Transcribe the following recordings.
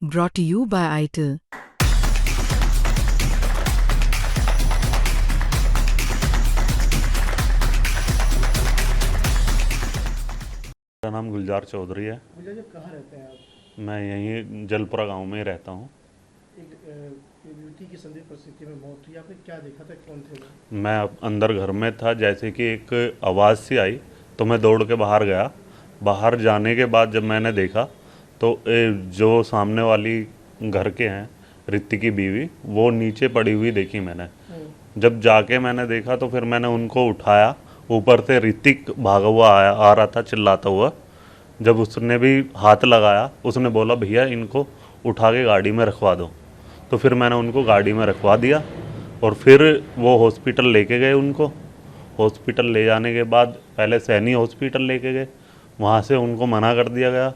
Brought to you by ITIL. मेरा नाम गुलजार चौधरी है। गुलजार जी, कहाँ रहते हैं आप? मैं यहीं जलपुरा गांव में रहता हूँ। एक युवती की संदिग्ध परिस्थिति में मौत हुई, आपने क्या देखा था, कौन थे वो? मैं अंदर घर में था, जैसे कि एक आवाज़ सी आई तो मैं दौड़ के बाहर गया। बाहर जाने के बाद जब मैंने देखा तो जो सामने वाली घर के हैं ऋतिक की बीवी, वो नीचे पड़ी हुई देखी मैंने। जब जाके मैंने देखा तो फिर मैंने उनको उठाया। ऊपर से ऋतिक भागा हुआ आ रहा था चिल्लाता हुआ। जब उसने भी हाथ लगाया, उसने बोला भैया इनको उठा के गाड़ी में रखवा दो। तो फिर मैंने उनको गाड़ी में रखवा दिया और फिर वो हॉस्पिटल लेके गए उनको। हॉस्पिटल ले जाने के बाद पहले सैनी हॉस्पिटल लेके गए, वहाँ से उनको मना कर दिया गया।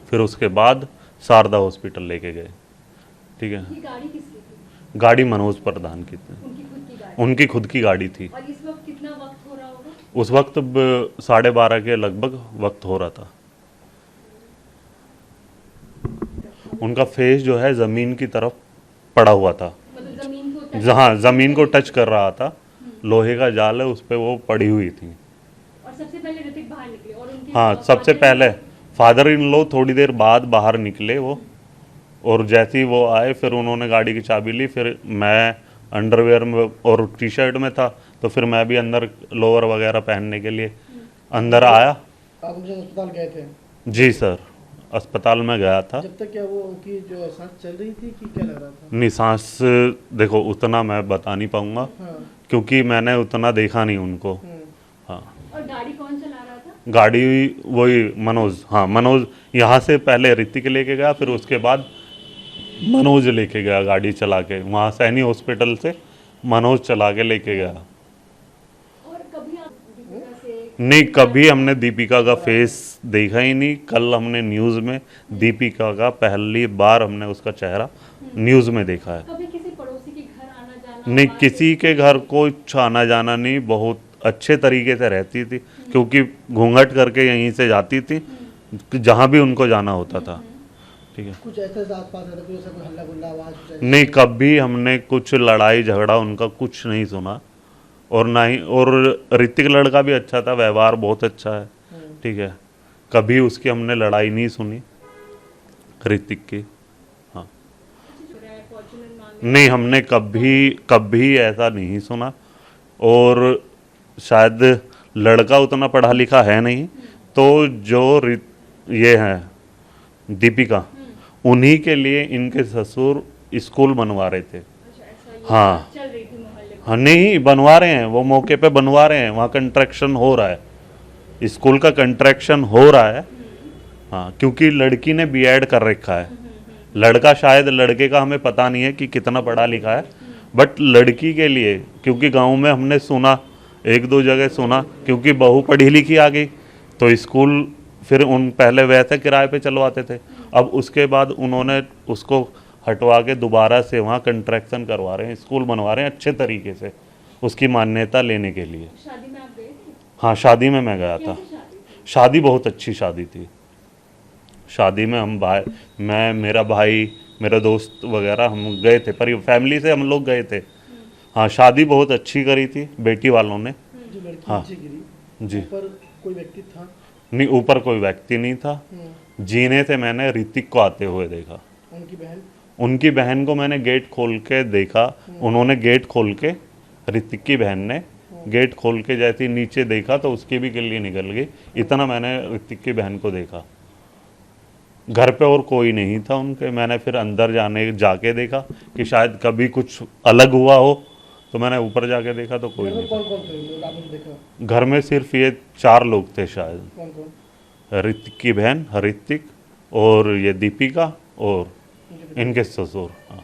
फिर उसके बाद शारदा हॉस्पिटल लेके गए। ठीक है। ये गाड़ी किसकी थी? गाड़ी मनोज प्रधान की थी। उनकी खुद की गाड़ी? उनकी खुद की गाड़ी थी। और इस वक्त कितना वक्त हो रहा होगा? उस वक्त 12:30 के लगभग वक्त हो रहा था। उनका फेस जो है ज़मीन की तरफ पड़ा हुआ था, मतलब जमीन को जहाँ ज़मीन को टच कर रहा था। लोहे का जाल है, उस पर वो पड़ी हुई थी। और सबसे पहले ऋतिक बाहर निकले और उनके हाँ, सबसे पहले फादर इन लॉ थोड़ी देर बाद बाहर निकले वो। और जैसे ही वो आए फिर उन्होंने गाड़ी की चाबी ली। फिर मैं अंडरवेयर में और टी शर्ट में था, तो फिर मैं भी अंदर लोअर वगैरह पहनने के लिए अंदर आया। आप मुझे अस्पताल गए थे? जी सर, अस्पताल में गया था। जब तक क्या वो उनकी जो सांस चल रही थी कि क्या लग रहा था? नहीं, सांस देखो उतना मैं बता नहीं पाऊँगा, हाँ। क्योंकि मैंने उतना देखा नहीं उनको। हाँ। और गाड़ी कौन चला रहा था? गाड़ी वही मनोज। हाँ, मनोज यहाँ से पहले ऋतिक लेके गया, फिर उसके बाद मनोज लेके गया गाड़ी चला के। वहाँ सैनी हॉस्पिटल से मनोज चला के लेके गया। और कभी आप दीपिका से? नहीं, कभी हमने दीपिका का फेस देखा ही नहीं। कल हमने न्यूज़ में दीपिका का पहली बार हमने उसका चेहरा न्यूज़ में देखा है। कभी किसी पड़ोसी के घर आना जाना? नहीं, किसी के घर कुछ आना जाना नहीं। बहुत अच्छे तरीके से रहती थी, क्योंकि घूंघट करके यहीं से जाती थी जहाँ भी उनको जाना होता था। ठीक है। कुछ ऐसा आसपास रहता, कोई ऐसा कोई हल्ला गुल्ला आवाज कुछ ऐसा? नहीं, कभी हमने कुछ लड़ाई झगड़ा उनका कुछ नहीं सुना। और ना ही, और ऋतिक लड़का भी अच्छा था, व्यवहार बहुत अच्छा है। ठीक है। कभी उसकी हमने लड़ाई नहीं सुनी ऋतिक की। हाँ, फॉर्च्यूनर मांगे? नहीं, हमने कभी कभी ऐसा नहीं सुना। और शायद लड़का उतना पढ़ा लिखा है नहीं, तो जो ये है दीपिका, उन्हीं के लिए इनके ससुर स्कूल बनवा रहे थे। अच्छा, ऐसा ये हाँ। चल रही थी मोहल्ले में? हाँ, नहीं बनवा रहे हैं, वो मौके पे बनवा रहे हैं। वहाँ कंस्ट्रक्शन हो रहा है, स्कूल का कंस्ट्रक्शन हो रहा है। हाँ, क्योंकि लड़की ने बीएड कर रखा है। लड़का शायद, लड़के का हमें पता नहीं है कि कितना पढ़ा लिखा है, बट लड़की के लिए, क्योंकि गांव में हमने सुना, एक दो जगह सुना, क्योंकि बहू पढ़ी लिखी आ गई तो स्कूल फिर उन पहले वैसे किराए पे चलवाते थे। अब उसके बाद उन्होंने उसको हटवा के दोबारा से वहाँ कंस्ट्रक्शन करवा रहे हैं, स्कूल बनवा रहे हैं अच्छे तरीके से, उसकी मान्यता लेने के लिए। शादी में आप गए थे? हाँ, शादी में मैं गया था। कैसी शादी थी? शादी बहुत अच्छी शादी थी। शादी में हम मैं, मेरा भाई, मेरा दोस्त वगैरह हम गए थे, पर फैमिली से हम लोग गए थे। हाँ, शादी बहुत अच्छी करी थी बेटी वालों ने। जो लड़की हाँ। नीचे गिरी, जी। ऊपर कोई व्यक्ति था? नहीं, ऊपर कोई व्यक्ति नहीं था। जीने से मैंने ऋतिक को आते हुए देखा। उनकी बहन? उनकी बहन को मैंने गेट खोल के देखा। उन्होंने गेट खोल के, ऋतिक की बहन ने गेट खोल के जैसे ही नीचे देखा तो उसकी भी गिल्ली निकल गई। इतना मैंने ऋतिक की बहन को देखा। घर पे और कोई नहीं था उनके। मैंने फिर अंदर जाके देखा कि शायद कभी कुछ अलग हुआ हो, तो मैंने ऊपर जाके देखा तो कोई घर में नहीं कौन कौन थे लोग, आपने देखा? था। घर में सिर्फ ये 4 लोग थे शायद। कौन कौन? ऋतिक की बहन, ऋतिक, और ये दीपिका, और उनके पिता? इनके ससुर। हाँ।